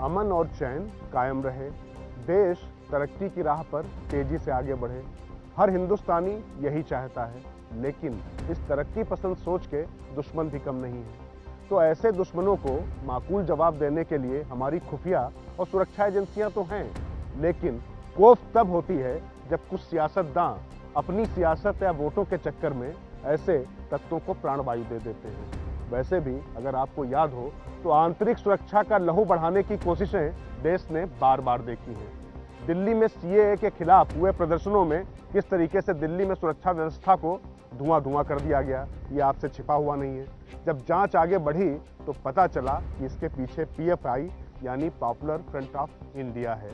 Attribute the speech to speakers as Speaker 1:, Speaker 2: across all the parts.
Speaker 1: अमन और चैन कायम रहे, देश तरक्की की राह पर तेजी से आगे बढ़े। हर हिंदुस्तानी यही चाहता है, लेकिन इस तरक्की पसंद सोच के दुश्मन भी कम नहीं है। तो ऐसे दुश्मनों को माकूल जवाब देने के लिए हमारी खुफिया और सुरक्षा एजेंसियां तो हैं, लेकिन खौफ तब होती है जब कुछ सियासतदां अपनी सियासत या वोटों के चक्कर में ऐसे तत्वों को प्राणवायु दे देते हैं। वैसे भी अगर आपको याद हो तो आंतरिक सुरक्षा का लहू बढ़ाने की कोशिशें देश ने बार बार देखी हैं। दिल्ली में सीएए के खिलाफ हुए प्रदर्शनों में किस तरीके से दिल्ली में सुरक्षा व्यवस्था को धुआं कर दिया गया, ये आपसे छिपा हुआ नहीं है। जब जांच आगे बढ़ी तो पता चला कि इसके पीछे पीएफआई यानी पॉपुलर फ्रंट ऑफ इंडिया है,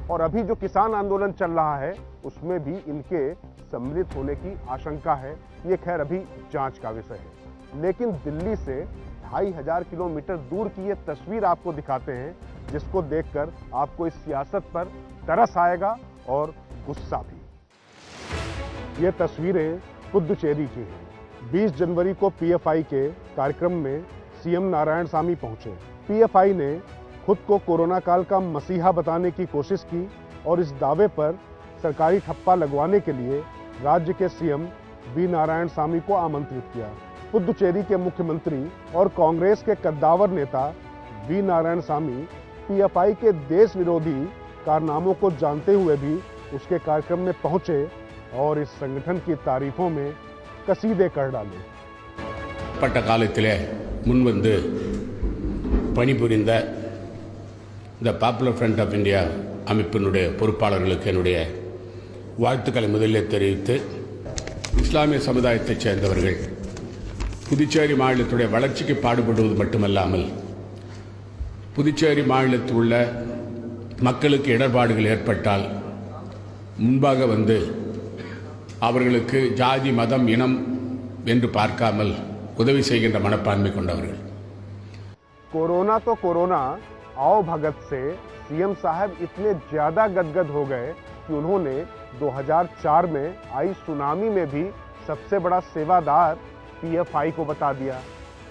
Speaker 1: और अभी जो किसान आंदोलन चल रहा है उसमें भी इनके सम्मिलित होने की आशंका है। ये खैर अभी जांच का विषय है, लेकिन दिल्ली से 2500 किलोमीटर दूर की ये तस्वीर आपको दिखाते हैं, जिसको देखकर आपको इस सियासत पर तरस आएगा और गुस्सा भी। ये तस्वीरें पुदुचेरी की हैं। 20 जनवरी को पीएफआई के कार्यक्रम में सीएम नारायणसामी पहुंचे। पीएफआई ने खुद को कोरोना काल का मसीहा बताने की कोशिश की और इस दावे पर सरकारी ठप्पा लगवाने के लिए राज्य के सीएम वी नारायणसामी को आमंत्रित किया। पुदुचेरी के मुख्यमंत्री और कांग्रेस के कद्दावर नेता वी नारायणसामी पीएफआई के देश विरोधी कारनामों को जानते हुए भी उसके कार्यक्रम में पहुंचे और इस संगठन की तारीफों में कसीदे कर डाले।
Speaker 2: பட்ட காலத்திலே முன்வந்து பணிபுரிந்த இந்த பாப்புலர் ஃப்ரண்ட் ஆஃப் இந்தியா அமைப்பினுடைய பொறுப்பாளர்களுக்கு என்னுடைய வாழ்த்துக்களை முதலில் தெரிவித்து, இஸ்லாமிய சமுதாயத்தைச் சேர்ந்தவர்கள் புதுச்சேரி மாநிலத்துடைய வளர்ச்சிக்கு பாடுபடுவது மட்டுமல்லாமல் புதுச்சேரி மாநிலத்தில் உள்ள மக்களுக்கு இடர்பாடுகள் ஏற்பட்டால் முன்பாக வந்து அவர்களுக்கு ஜாதி மதம் இனம் என்று பார்க்காமல் உதவி செய்கின்ற மனப்பான்மை கொண்டவர்கள்।
Speaker 1: कोरोना तो कोरोना, आओ भगत से सीएम साहब इतने ज्यादा गदगद हो गए कि उन्होंने 2004 में आई सुनामी में भी सबसे बड़ा सेवादार पीएफआई को बता दिया।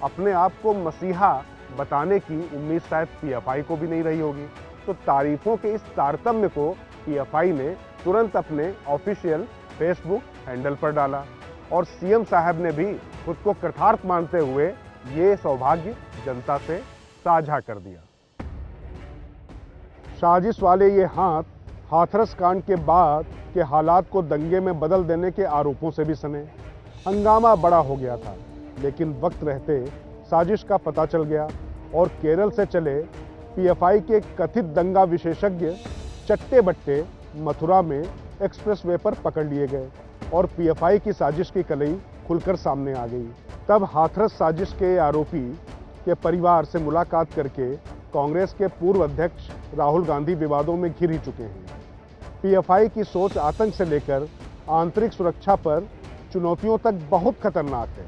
Speaker 1: अपने आप को मसीहा बताने की उम्मीद शायद पीएफआई को भी नहीं रही होगी। तो तारीफों के इस तारतम्य को पीएफआई ने तुरंत अपने ऑफिशियल फेसबुक हैंडल पर डाला और सीएम साहब ने भी खुद को कृतार्थ मानते हुए ये सौभाग्य जनता से साझा कर दिया। साजिश वाले ये हाथ हाथरस कांड के बाद के हालात को दंगे में बदल देने के आरोपों से भी सने। हंगामा बड़ा हो गया था, लेकिन वक्त रहते साजिश का पता चल गया और केरल से चले पीएफआई के कथित दंगा विशेषज्ञ चट्टे बट्टे मथुरा में एक्सप्रेसवे पर पकड़ लिए गए और पीएफआई की साजिश की कलई खुलकर सामने आ गई। तब हाथरस साजिश के आरोपी के परिवार से मुलाकात करके कांग्रेस के पूर्व अध्यक्ष राहुल गांधी विवादों में घिर ही चुके हैं। पीएफआई की सोच आतंक से लेकर आंतरिक सुरक्षा पर चुनौतियों तक बहुत खतरनाक है।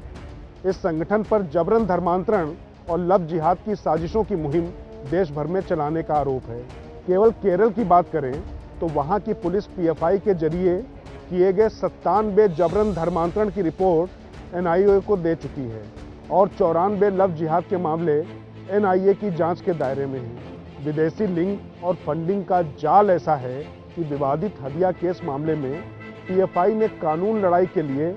Speaker 1: इस संगठन पर जबरन धर्मांतरण और लव जिहाद की साजिशों की मुहिम देश भर में चलाने का आरोप है। केवल केरल की बात करें तो वहां की पुलिस पीएफआई के जरिए किए गए 97 जबरन धर्मांतरण की रिपोर्ट एनआईए को दे चुकी है और 94 लव जिहाद के मामले एनआईए की जांच के दायरे में हैं। विदेशी लिंक और फंडिंग का जाल ऐसा है कि विवादित हदिया केस मामले में पीएफआई ने कानून लड़ाई के लिए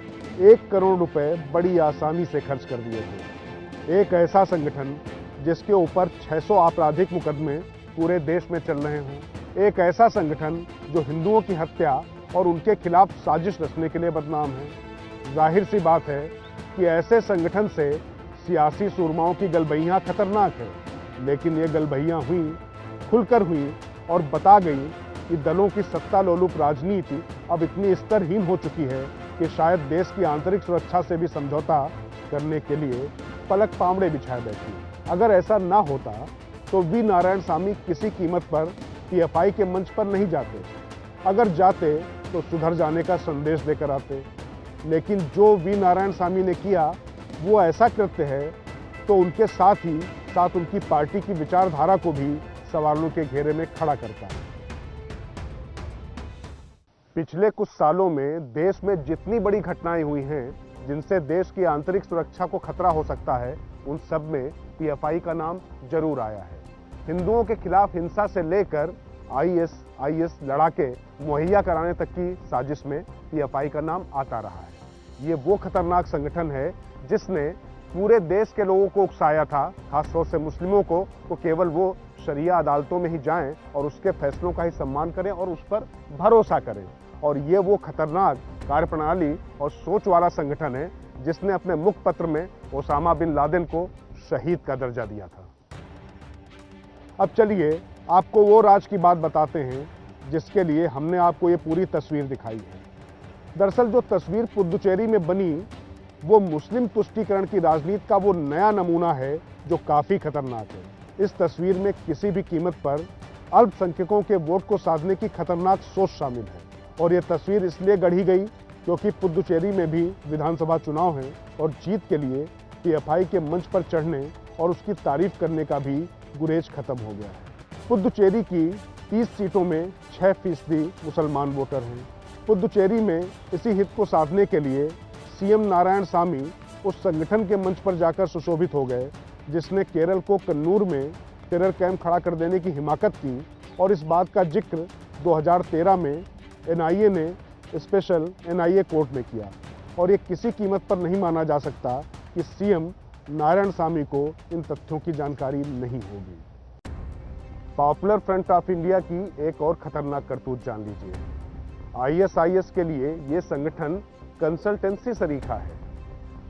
Speaker 1: 1 करोड़ रुपए बड़ी आसानी से खर्च कर दिए थे। एक ऐसा संगठन जिसके ऊपर 600 आपराधिक मुकदमे पूरे देश में चल रहे हों, एक ऐसा संगठन जो हिंदुओं की हत्या और उनके खिलाफ साजिश रचने के लिए बदनाम है। जाहिर सी बात है कि ऐसे संगठन से सियासी सुरमाओं की गलबहियां खतरनाक है, लेकिन ये गलबहियां हुई, खुलकर हुई और बता गई कि दलों की सत्ता लोलुप राजनीति अब इतनी स्तरहीन हो चुकी है कि शायद देश की आंतरिक सुरक्षा से भी समझौता करने के लिए पलक पामड़े बिछाए बैठी। अगर ऐसा ना होता तो वी नारायणसामी किसी कीमत पर पीएफआई के मंच पर नहीं जाते। अगर जाते तो सुधर जाने का संदेश देकर आते, लेकिन जो वी नारायणसामी ने किया वो ऐसा कृत्य है तो उनके साथ ही साथ उनकी पार्टी की विचारधारा को भी सवालों के घेरे में खड़ा करता है। पिछले कुछ सालों में देश में जितनी बड़ी घटनाएं हुई हैं जिनसे देश की आंतरिक सुरक्षा को खतरा हो सकता है, उन सब में पीएफआई का नाम जरूर आया है। हिंदुओं के खिलाफ हिंसा से लेकर आईएस लड़ाके मुहैया कराने तक की साजिश में पीएफआई का नाम आता रहा है। ये वो खतरनाक संगठन है जिसने पूरे देश के लोगों को उकसाया था, खासतौर से मुस्लिमों को, तो केवल वो शरिया अदालतों में ही जाएं और उसके फैसलों का ही सम्मान करें और उस पर भरोसा करें। और ये वो खतरनाक कार्यप्रणाली और सोच वाला संगठन है जिसने अपने मुखपत्र में ओसामा बिन लादेन को शहीद का दर्जा दिया था। अब चलिए आपको वो राज की बात बताते हैं जिसके लिए हमने आपको ये पूरी तस्वीर दिखाई है। दरअसल जो तस्वीर पुदुचेरी में बनी वो मुस्लिम तुष्टीकरण की राजनीति का वो नया नमूना है जो काफ़ी खतरनाक है। इस तस्वीर में किसी भी कीमत पर अल्पसंख्यकों के वोट को साधने की खतरनाक सोच शामिल है। और ये तस्वीर इसलिए गढ़ी गई क्योंकि पुदुचेरी में भी विधानसभा चुनाव हैं और जीत के लिए पीएफआई के मंच पर चढ़ने और उसकी तारीफ करने का भी गुरेज खत्म हो गया है। पुदुचेरी की 30 सीटों में 6% मुसलमान वोटर हैं। पुदुचेरी में इसी हित को साधने के लिए सीएम नारायणसामी उस संगठन के मंच पर जाकर सुशोभित हो गए जिसने केरल को कन्नूर में टेरर कैंप खड़ा कर देने की हिमाकत की। और इस बात का जिक्र 2013 में एनआईए ने स्पेशल एनआईए कोर्ट में किया। और ये किसी कीमत पर नहीं माना जा सकता कि सीएम नारायणसामी को इन तथ्यों की जानकारी नहीं होगी। पॉपुलर फ्रंट ऑफ इंडिया की एक और खतरनाक करतूत जान लीजिए। आईएसआईएस के लिए ये संगठन कंसल्टेंसी सरीखा है।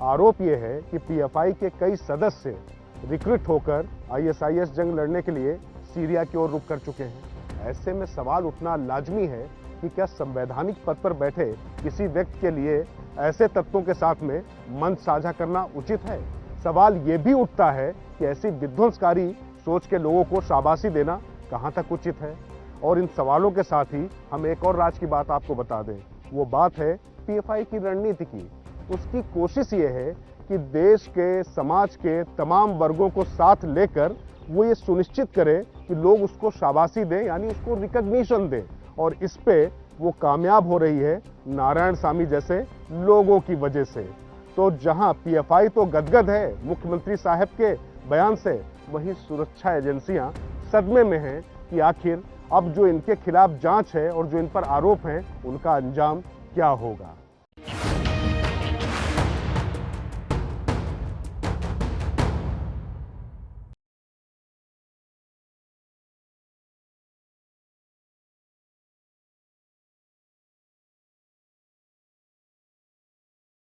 Speaker 1: आरोप यह है कि पीएफआई के कई सदस्य रिक्रूट होकर आईएसआईएस जंग लड़ने के लिए सीरिया की ओर रुख कर चुके हैं। ऐसे में सवाल उठना लाजमी है कि क्या संवैधानिक पद पर बैठे किसी व्यक्ति के लिए ऐसे तत्वों के साथ में मंच साझा करना उचित है। सवाल ये भी उठता है कि ऐसी विध्वंसकारी सोच के लोगों को शाबाशी देना कहां तक उचित है। और इन सवालों के साथ ही हम एक और राज की बात आपको बता दें। वो बात है पीएफआई की रणनीति की। उसकी कोशिश ये है कि देश के, समाज के तमाम वर्गों को साथ लेकर वो ये सुनिश्चित करे कि लोग उसको शाबाशी दें, यानी उसको रिकॉग्निशन दें। और इस पे वो कामयाब हो रही है नारायणसामी जैसे लोगों की वजह से। तो जहां पीएफआई तो गदगद है मुख्यमंत्री साहब के बयान से, वहीं सुरक्षा एजेंसियां सदमे में हैं कि आखिर अब जो इनके खिलाफ जांच है और जो इन पर आरोप हैं उनका अंजाम क्या होगा।